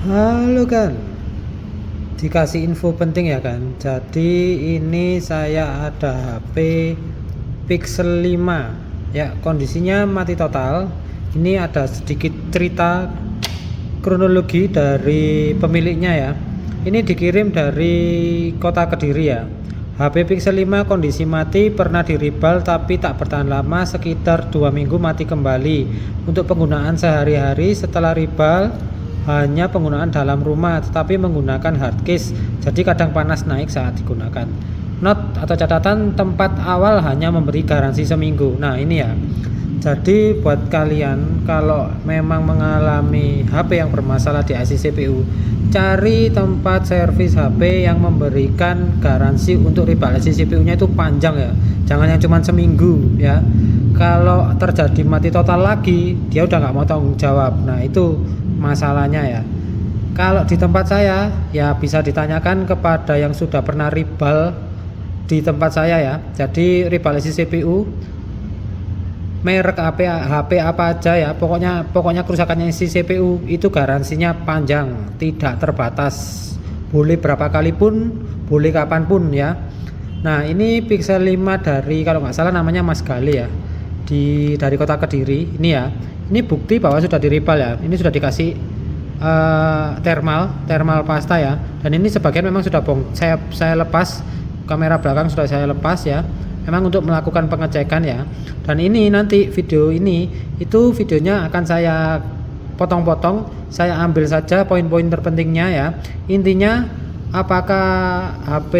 Halo kan, dikasih info penting ya kan. Jadi ini saya ada HP Pixel 5 ya, kondisinya mati total. Ini ada sedikit cerita kronologi dari pemiliknya ya. Ini dikirim dari kota Kediri ya. HP Pixel 5 kondisi mati, pernah diribal tapi tak bertahan lama, sekitar 2 minggu mati kembali. Untuk penggunaan sehari-hari setelah ribal hanya penggunaan dalam rumah tetapi menggunakan hardcase, jadi kadang panas naik saat digunakan. Not atau catatan, tempat awal hanya memberi garansi seminggu. Nah ini ya, jadi buat kalian kalau memang mengalami HP yang bermasalah di IC CPU, cari tempat servis HP yang memberikan garansi untuk ribal IC CPU nya itu panjang ya, jangan yang cuma seminggu ya. Kalau terjadi mati total lagi, dia udah nggak mau tanggung jawab. Nah itu masalahnya ya. Kalau di tempat saya ya bisa ditanyakan kepada yang sudah pernah ribal di tempat saya ya. Jadi ribal IC CPU merek HP apa aja ya, pokoknya kerusakannya isi CPU itu garansinya panjang, tidak terbatas, boleh berapa kali pun, boleh kapanpun ya. Nah ini Pixel 5 dari, kalau nggak salah namanya Mas Gali ya, dari kota Kediri ini ya. Ini bukti bahwa sudah diribal ya, ini sudah dikasih thermal pasta ya, dan ini sebagian memang sudah saya lepas, kamera belakang sudah saya lepas ya, memang untuk melakukan pengecekan ya. Dan ini nanti video ini itu videonya akan saya potong-potong, saya ambil saja poin-poin terpentingnya ya. Intinya apakah HP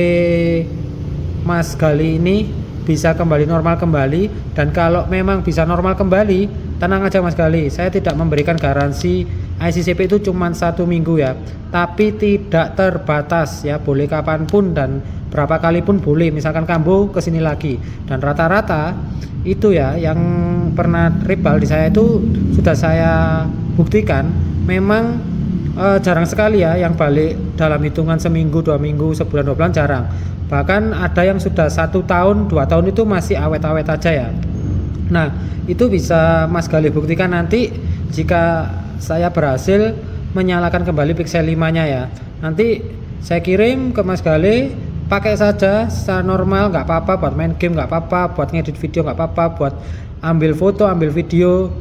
Mas Gali ini bisa kembali normal kembali, dan kalau memang bisa normal kembali, tenang aja Mas Gali, saya tidak memberikan garansi IC CPU itu cuma 1 minggu ya, tapi tidak terbatas ya, boleh kapanpun dan berapa kali pun boleh, misalkan kambuh kesini lagi. Dan rata-rata itu ya yang pernah ribal di saya itu sudah saya buktikan memang jarang sekali ya yang balik dalam hitungan seminggu, 2 minggu, sebulan, 2 bulan, jarang. Bahkan ada yang sudah 1 tahun, 2 tahun itu masih awet-awet aja ya. Nah itu bisa Mas Gali buktikan nanti jika saya berhasil menyalakan kembali Pixel 5 nya ya. Nanti saya kirim ke Mas Gali, pakai saja secara normal, nggak apa-apa, buat main game nggak apa-apa, buat ngedit video nggak apa-apa, buat ambil foto, ambil video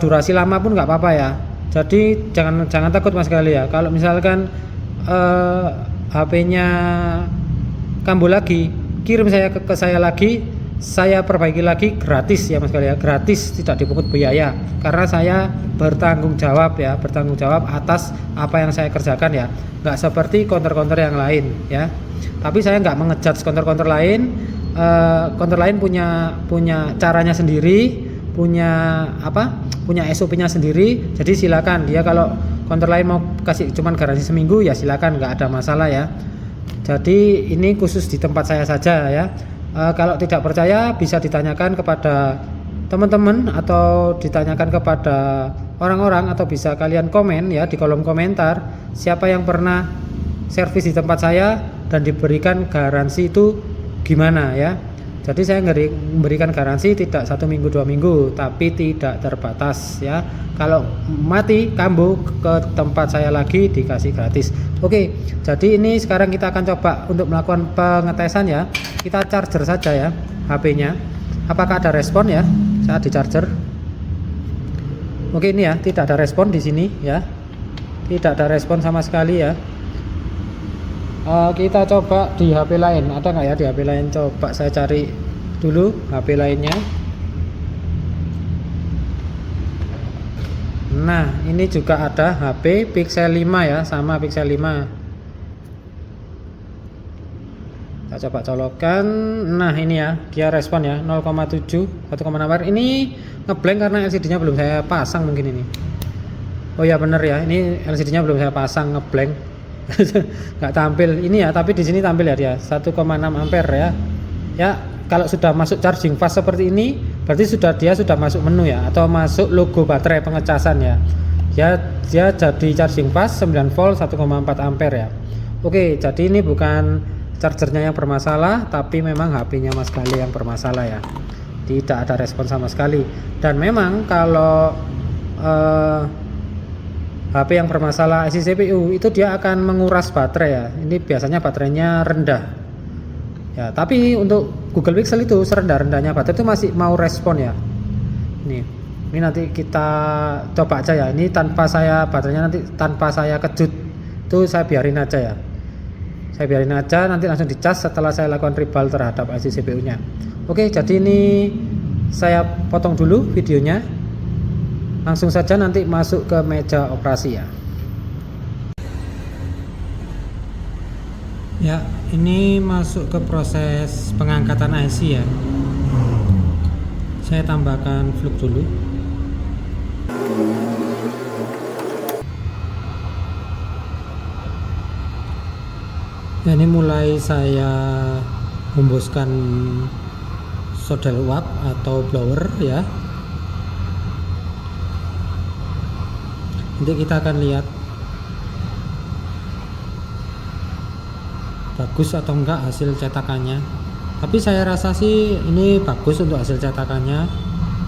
durasi lama pun nggak apa-apa ya. Jadi jangan takut Mas Gali ya, kalau misalkan HP-nya kambuh lagi, kirim saya ke saya lagi, saya perbaiki lagi gratis ya Mas Gali ya, gratis, tidak dipungut biaya, karena saya bertanggung jawab ya, bertanggung jawab atas apa yang saya kerjakan ya, nggak seperti counter-counter yang lain ya. Tapi saya nggak mengejudge counter-counter lain, counter lain punya caranya sendiri, punya SOP-nya sendiri. Jadi silakan, dia kalau counter lain mau kasih cuman garansi seminggu ya silakan, nggak ada masalah ya. Jadi ini khusus di tempat saya saja ya. Kalau tidak percaya bisa ditanyakan kepada teman-teman atau ditanyakan kepada orang-orang, atau bisa kalian komen ya di kolom komentar siapa yang pernah servis di tempat saya dan diberikan garansi itu gimana ya. Jadi saya memberikan garansi tidak 1 minggu 2 minggu, tapi tidak terbatas ya. Kalau mati kambuh ke tempat saya lagi dikasih gratis. Oke, jadi ini sekarang kita akan coba untuk melakukan pengetesan ya. Kita charger saja ya HP-nya. Apakah ada respon ya saat di charger? Oke, ini ya, tidak ada respon di sini ya. Tidak ada respon sama sekali ya. Kita coba di HP lain, ada nggak ya di HP lain? Coba saya cari dulu HP lainnya. Nah ini juga ada HP Pixel 5 ya, sama Pixel 5. Kita coba colokan. Nah ini ya, dia respon ya 0,7, 1,6 ampere. Ini ngeblank karena LCD nya belum saya pasang mungkin ini. Oh ya bener ya, ini LCD nya belum saya pasang, ngeblank. Nggak tampil ini ya, tapi di sini tampil ya dia 1,6 ampere ya. Ya kalau sudah masuk charging fast seperti ini berarti dia sudah masuk menu ya, atau masuk logo baterai pengecasan ya. Dia jadi charging fast 9 volt 1,4 ampere ya. Oke, jadi ini bukan chargernya yang bermasalah, tapi memang HP-nya Mas Gali yang bermasalah ya. Tidak ada respon sama sekali. Dan memang kalau HP yang bermasalah IC CPU itu dia akan menguras baterai ya. Ini biasanya baterainya rendah. Ya, tapi untuk Google Pixel itu serendah-rendahnya baterai itu masih mau respon ya. Ini nanti kita coba aja ya. Ini tanpa saya baterainya nanti tanpa saya kejut. Itu saya biarin aja ya. Saya biarin aja nanti langsung dicas setelah saya lakukan rebal terhadap IC CPU-nya. Oke, jadi ini saya potong dulu videonya. Langsung saja nanti masuk ke meja operasi ya. Ya, ini masuk ke proses pengangkatan IC ya. Saya tambahkan flux dulu. Ya, ini mulai saya hembuskan solder uap atau blower ya. Nanti kita akan lihat bagus atau enggak hasil cetakannya. Tapi saya rasa sih ini bagus untuk hasil cetakannya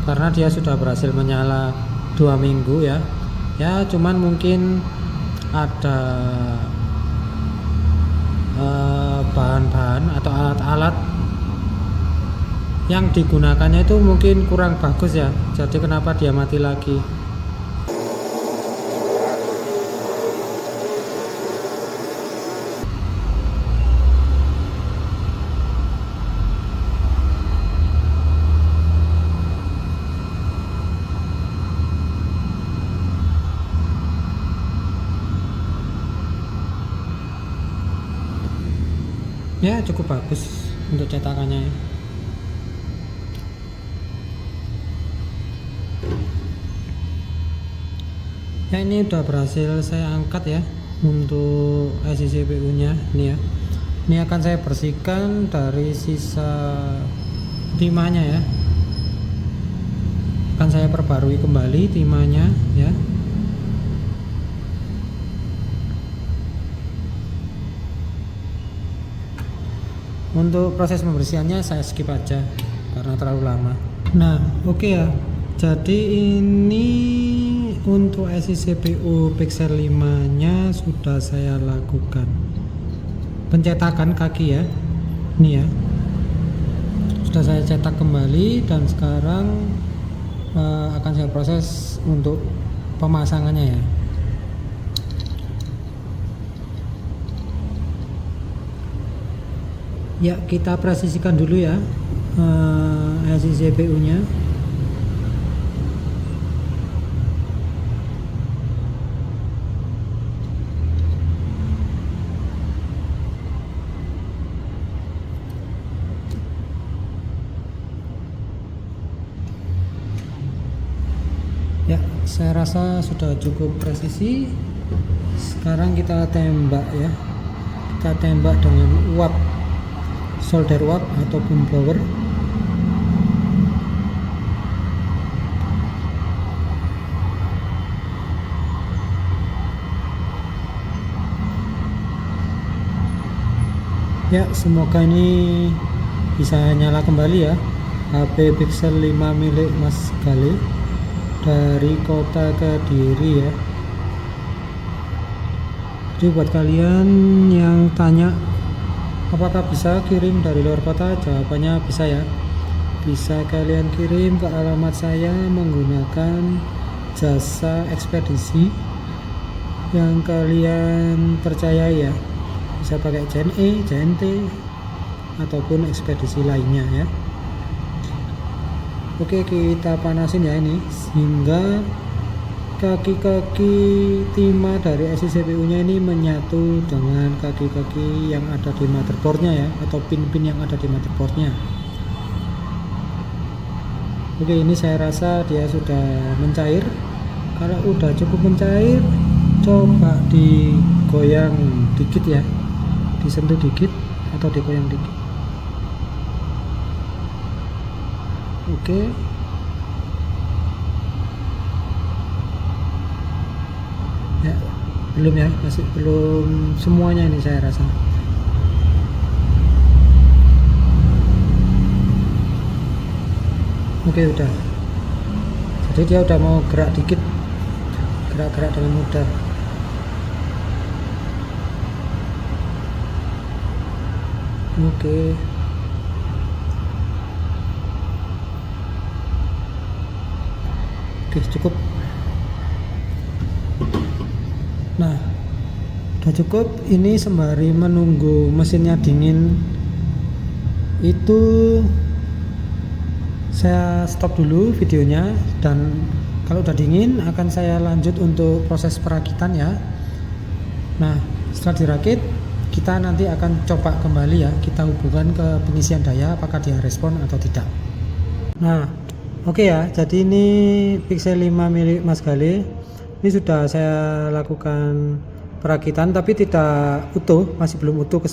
karena dia sudah berhasil menyala 2 minggu ya. Ya cuman mungkin ada bahan-bahan atau alat-alat yang digunakannya itu mungkin kurang bagus ya. Jadi kenapa dia mati lagi. Ya cukup bagus untuk cetakannya ya. Ya ini udah berhasil saya angkat ya untuk IC CPU nya ini ya. Ini akan saya bersihkan dari sisa timahnya ya. Akan saya perbarui kembali timahnya ya. Untuk proses pembersihannya saya skip aja karena terlalu lama. Nah, oke ya. Jadi ini untuk IC CPU Pixel 5-nya sudah saya lakukan pencetakan kaki ya. Ini ya. Sudah saya cetak kembali dan sekarang akan saya proses untuk pemasangannya ya. Ya kita presisikan dulu ya IC CPU nya. Ya saya rasa sudah cukup presisi. Sekarang kita tembak ya. Kita tembak dengan uap, solder uap ataupun blower. Ya semoga ini bisa nyala kembali ya HP Pixel 5 milik Mas Gale dari kota Kediri ya. Jadi buat kalian yang tanya apakah bisa kirim dari luar kota, jawabannya bisa ya. Bisa kalian kirim ke alamat saya menggunakan jasa ekspedisi yang kalian percayai ya. Bisa pakai JNE, JNT ataupun ekspedisi lainnya ya. Oke, kita panasin ya ini sehingga kaki-kaki timah dari IC CPU nya ini menyatu dengan kaki-kaki yang ada di motherboardnya ya, atau pin-pin yang ada di motherboardnya. Oke, ini saya rasa dia sudah mencair. Kalau udah cukup mencair, coba digoyang dikit ya, disentuh dikit atau digoyang dikit. Oke. Ya, belum ya, masih belum semuanya ini saya rasa. Oke, udah. Jadi dia udah mau gerak dikit. gerak-gerak dengan mudah. Oke. Oke, cukup. Nah, udah cukup. Ini sembari menunggu mesinnya dingin itu saya stop dulu videonya, dan kalau udah dingin akan saya lanjut untuk proses perakitan ya. Nah, setelah dirakit kita nanti akan coba kembali ya, kita hubungkan ke pengisian daya apakah dia respon atau tidak. Nah, oke ya, jadi ini Pixel 5 milik Mas Gale. Ini sudah saya lakukan perakitan tapi tidak utuh, masih belum utuh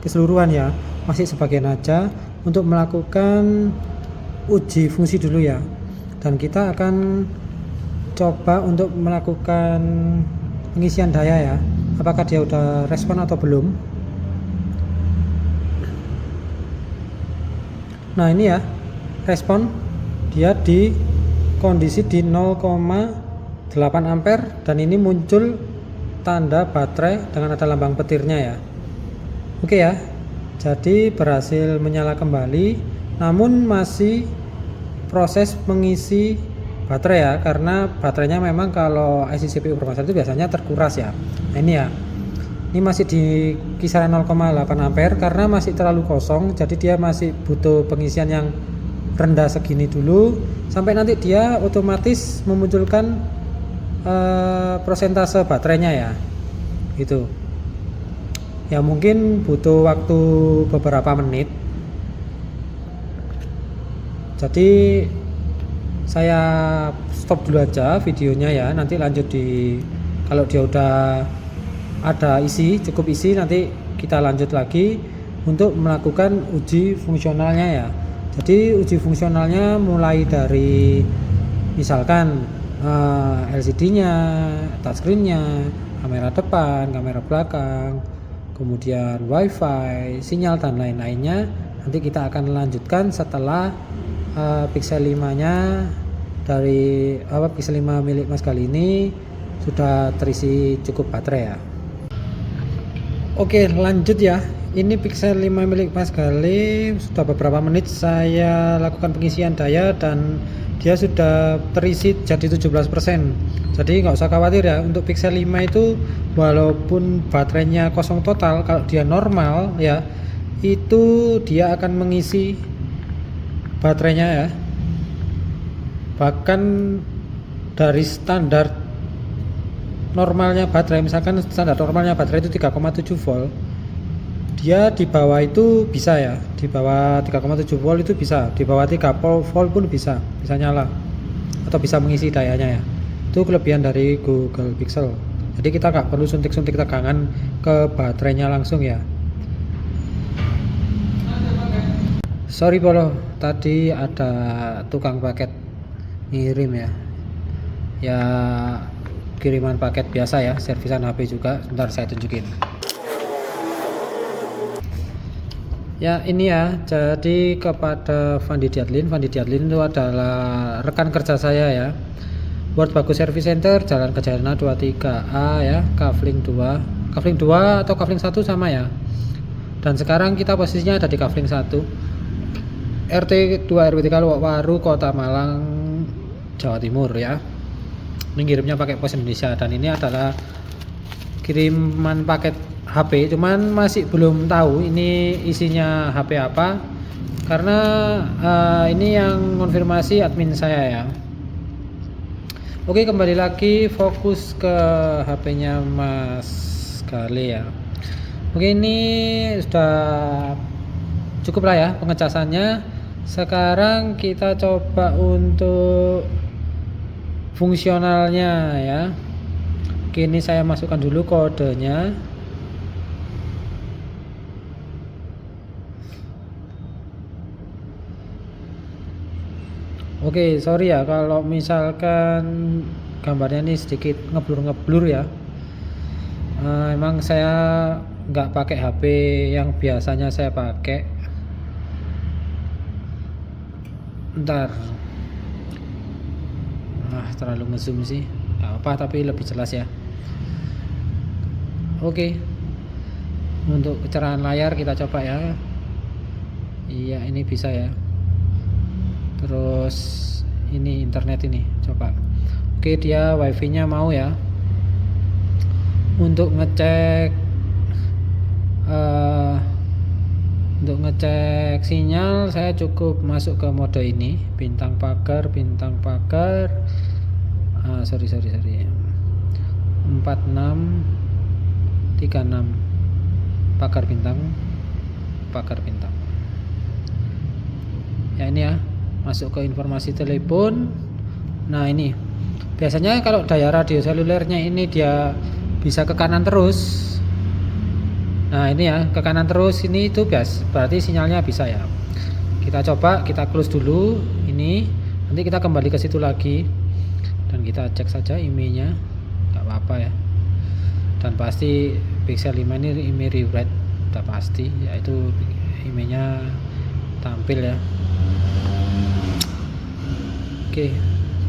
keseluruhan ya, masih sebagian aja untuk melakukan uji fungsi dulu ya. Dan kita akan coba untuk melakukan pengisian daya ya, apakah dia udah respon atau belum. Nah, ini ya respon, dia di kondisi di 0,8 ampere dan ini muncul tanda baterai dengan ada lambang petirnya ya. Oke ya, jadi berhasil menyala kembali, namun masih proses mengisi baterai ya, karena baterainya memang kalau IC CPU bermasalah itu biasanya terkuras ya. Nah, ini ya, ini masih di kisaran 0,8 ampere karena masih terlalu kosong, jadi dia masih butuh pengisian yang rendah segini dulu sampai nanti dia otomatis memunculkan persentase baterainya ya. Itu ya, mungkin butuh waktu beberapa menit. Jadi saya stop dulu aja videonya ya, nanti lanjut kalau dia udah ada cukup isi, nanti kita lanjut lagi untuk melakukan uji fungsionalnya ya. Jadi uji fungsionalnya mulai dari misalkan LCD-nya, touchscreen-nya, kamera depan, kamera belakang, kemudian WiFi, sinyal dan lain-lainnya. Nanti kita akan lanjutkan setelah Pixel 5-nya dari Pixel 5 milik Mas Gale ini sudah terisi cukup baterai ya. Oke, lanjut ya. Ini Pixel 5 milik Mas Gale, sudah beberapa menit saya lakukan pengisian daya dan dia sudah terisi jadi 17%. Jadi nggak usah khawatir ya, untuk Pixel 5 itu walaupun baterainya kosong total, kalau dia normal ya itu dia akan mengisi baterainya ya. Bahkan dari standar normalnya baterai, misalkan standar normalnya baterai itu 3,7 volt, dia di bawah itu bisa ya, di bawah 3,7 volt itu bisa, di bawah 3 volt pun bisa nyala atau bisa mengisi dayanya ya. Itu kelebihan dari Google Pixel, jadi kita nggak perlu suntik-suntik tegangan ke baterainya langsung ya. Sorry Bolo, tadi ada tukang paket ngirim ya kiriman paket biasa ya, servisan HP juga. Sebentar saya tunjukin ya. Ini ya, jadi kepada Fandi Diadlin itu adalah rekan kerja saya ya, World Bagus Service Center, Jalan Kejarna 23A ya, Kavling 2 atau Kavling 1 sama ya. Dan sekarang kita posisinya ada di Kavling 1, RT 2 RW 3 Luwak Waru, Kota Malang, Jawa Timur ya. Ini ngirimnya pakai Pos Indonesia, dan ini adalah kiriman paket HP, cuman masih belum tahu ini isinya HP apa karena ini yang konfirmasi admin saya ya. Oke, kembali lagi fokus ke HP-nya Mas Gale ya. Oke, ini sudah cukup lah ya pengecasannya. Sekarang kita coba untuk fungsionalnya ya. Oke, ini saya masukkan dulu kodenya. Oke, sorry ya kalau misalkan gambarnya ini sedikit ngeblur ya. Emang saya nggak pakai HP yang biasanya saya pakai. Ntar terlalu ngezoom sih. nggak apa tapi lebih jelas ya. Oke, untuk kecerahan layar kita coba ya. Iya, ini bisa ya. Terus ini internet ini coba. Oke, dia wifi nya mau ya. Untuk ngecek sinyal saya cukup masuk ke mode ini, bintang pagar sorry 4636 pagar bintang ya. Ini ya, masuk ke informasi telepon. Nah, ini biasanya kalau daya radio selulernya ini dia bisa ke kanan terus. Nah, ini ya, ke kanan terus ini itu berarti sinyalnya bisa ya. Kita coba, kita close dulu ini, nanti kita kembali ke situ lagi dan kita cek saja IMEI-nya, nggak apa-apa ya. Dan pasti Pixel 5 ini IMEI rewrite, udah pasti, yaitu IMEI-nya tampil ya. Oke,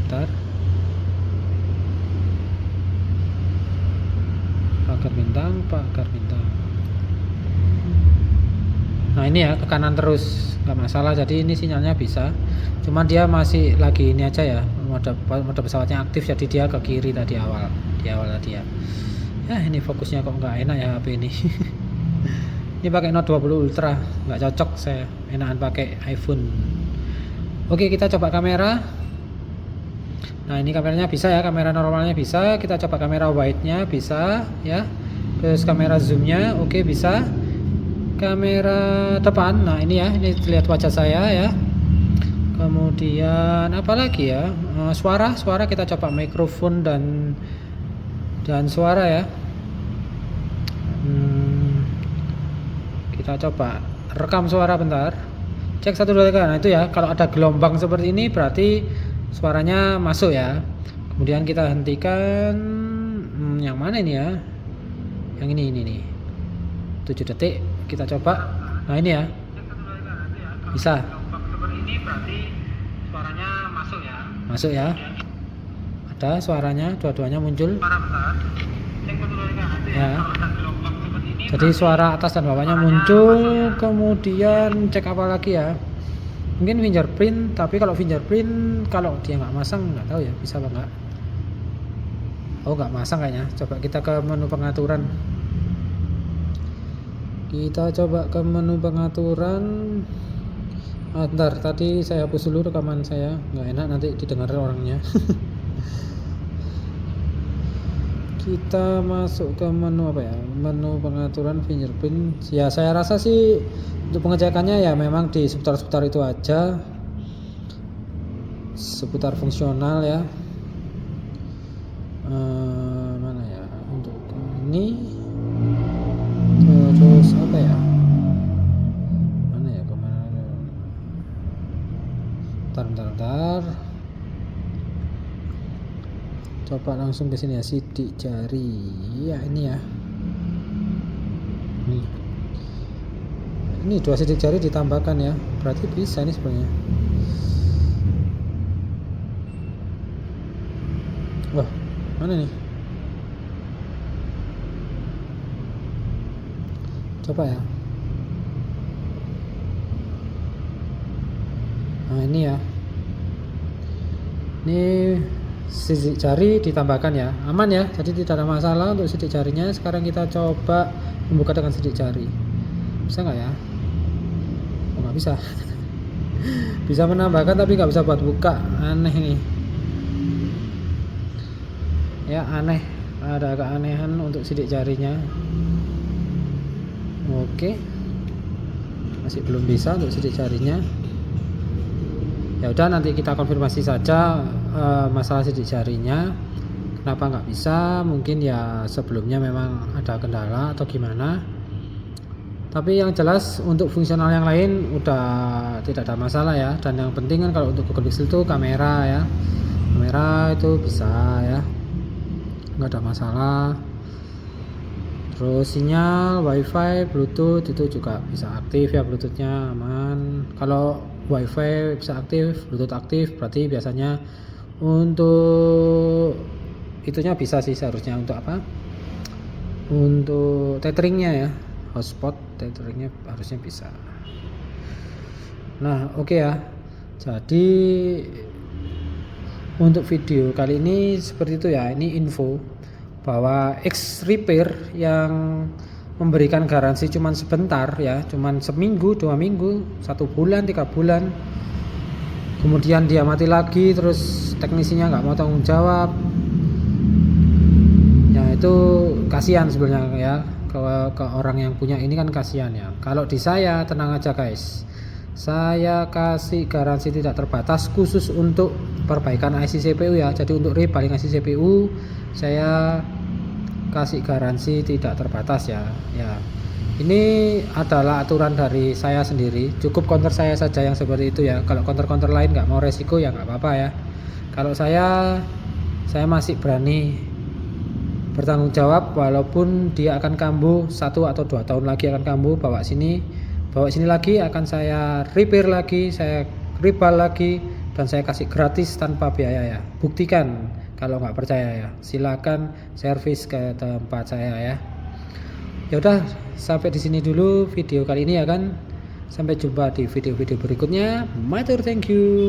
bentar. Pagar bintang. Nah, ini ya, ke kanan terus, nggak masalah. Jadi ini sinyalnya bisa, cuman dia masih lagi ini aja ya, mode pesawatnya aktif, jadi dia ke kiri tadi awal tadi ya. Ya, ini fokusnya kok nggak enak ya HP ini. Ini pakai Note 20 Ultra, nggak cocok, saya enakan pakai iPhone. Oke, kita coba kamera. Nah, ini kameranya bisa ya, kamera normalnya bisa. Kita coba kamera wide-nya bisa ya. Terus kamera zoom-nya oke bisa. Kamera depan, nah ini ya, ini lihat wajah saya ya. Kemudian apa lagi ya? Suara kita coba mikrofon dan suara ya. Kita coba rekam suara bentar. Cek 1 2 3. Nah, itu ya, kalau ada gelombang seperti ini berarti suaranya masuk ya. Kemudian kita hentikan yang mana ini ya? Yang ini nih. 7 detik kita coba. Nah, ini ya. Bisa. Ini berarti suaranya masuk ya. Ada suaranya, dua-duanya muncul. Ya. Jadi suara atas dan bawahnya muncul. Kemudian cek apa lagi ya? Mungkin fingerprint, tapi kalau fingerprint kalau dia nggak masang nggak tahu ya bisa apa nggak. Oh, nggak masang kayaknya. Coba kita ke menu pengaturan. Bentar, tadi saya hapus dulu rekaman saya, nggak enak nanti didengar orangnya. Kita masuk ke menu apa ya? Menu pengaturan fingerprint. Ya, saya rasa sih untuk pengecekannya ya memang di seputar itu aja, seputar fungsional ya. Mana ya untuk ini? Terus apa ya? Mana ya, kemana? Bentar. Coba langsung ke sini ya, sidik jari. Ya, ini ya. Ini 2 sidik jari ditambahkan ya. Berarti bisa nih sebenarnya. Wah, mana nih? Coba ya. Nah, ini ya. Ini sidik jari ditambahkan ya, aman ya, jadi tidak ada masalah untuk sidik jarinya. Sekarang kita coba membuka dengan sidik jari, bisa nggak ya? Oh, nggak bisa. Bisa menambahkan tapi nggak bisa buat buka, aneh nih ya, aneh, ada keanehan untuk sidik jarinya. Oke, masih belum bisa untuk sidik jarinya. Ya udah, nanti kita konfirmasi saja masalah sidik jarinya kenapa nggak bisa. Mungkin ya sebelumnya memang ada kendala atau gimana, tapi yang jelas untuk fungsional yang lain udah tidak ada masalah ya. Dan yang penting kan kalau untuk Google Pixel itu kamera ya, kamera itu bisa ya, nggak ada masalah. Terus sinyal WiFi, Bluetooth itu juga bisa aktif ya, Bluetoothnya aman. Kalau WiFi bisa aktif, Bluetooth aktif, berarti biasanya untuk itunya bisa sih seharusnya, untuk apa, untuk tetheringnya ya, hotspot tetheringnya harusnya bisa. Nah oke ya, jadi untuk video kali ini seperti itu ya. Ini info bahwa X Repair yang memberikan garansi cuman sebentar ya, cuman seminggu, 2 minggu, 1 bulan, 3 bulan, kemudian dia mati lagi, terus teknisinya nggak mau tanggung jawab ya, itu kasihan sebenarnya ya, ke orang yang punya ini kan kasihan ya. Kalau di saya tenang aja guys, saya kasih garansi tidak terbatas khusus untuk perbaikan IC CPU ya. Jadi untuk repaling IC CPU saya kasih garansi tidak terbatas ya. Ya, ini adalah aturan dari saya sendiri. Cukup counter saya saja yang seperti itu ya. Kalau counter lain nggak mau resiko ya nggak apa-apa ya. Kalau saya masih berani bertanggung jawab, walaupun dia akan kambuh 1 atau 2 tahun lagi akan kambuh, bawa sini lagi, akan saya repair lagi, saya rebal lagi, dan saya kasih gratis tanpa biaya ya. Buktikan. Kalau nggak percaya ya, silakan servis ke tempat saya ya. Ya udah, sampai di sini dulu video kali ini ya kan. Sampai jumpa di video-video berikutnya. Matur, thank you.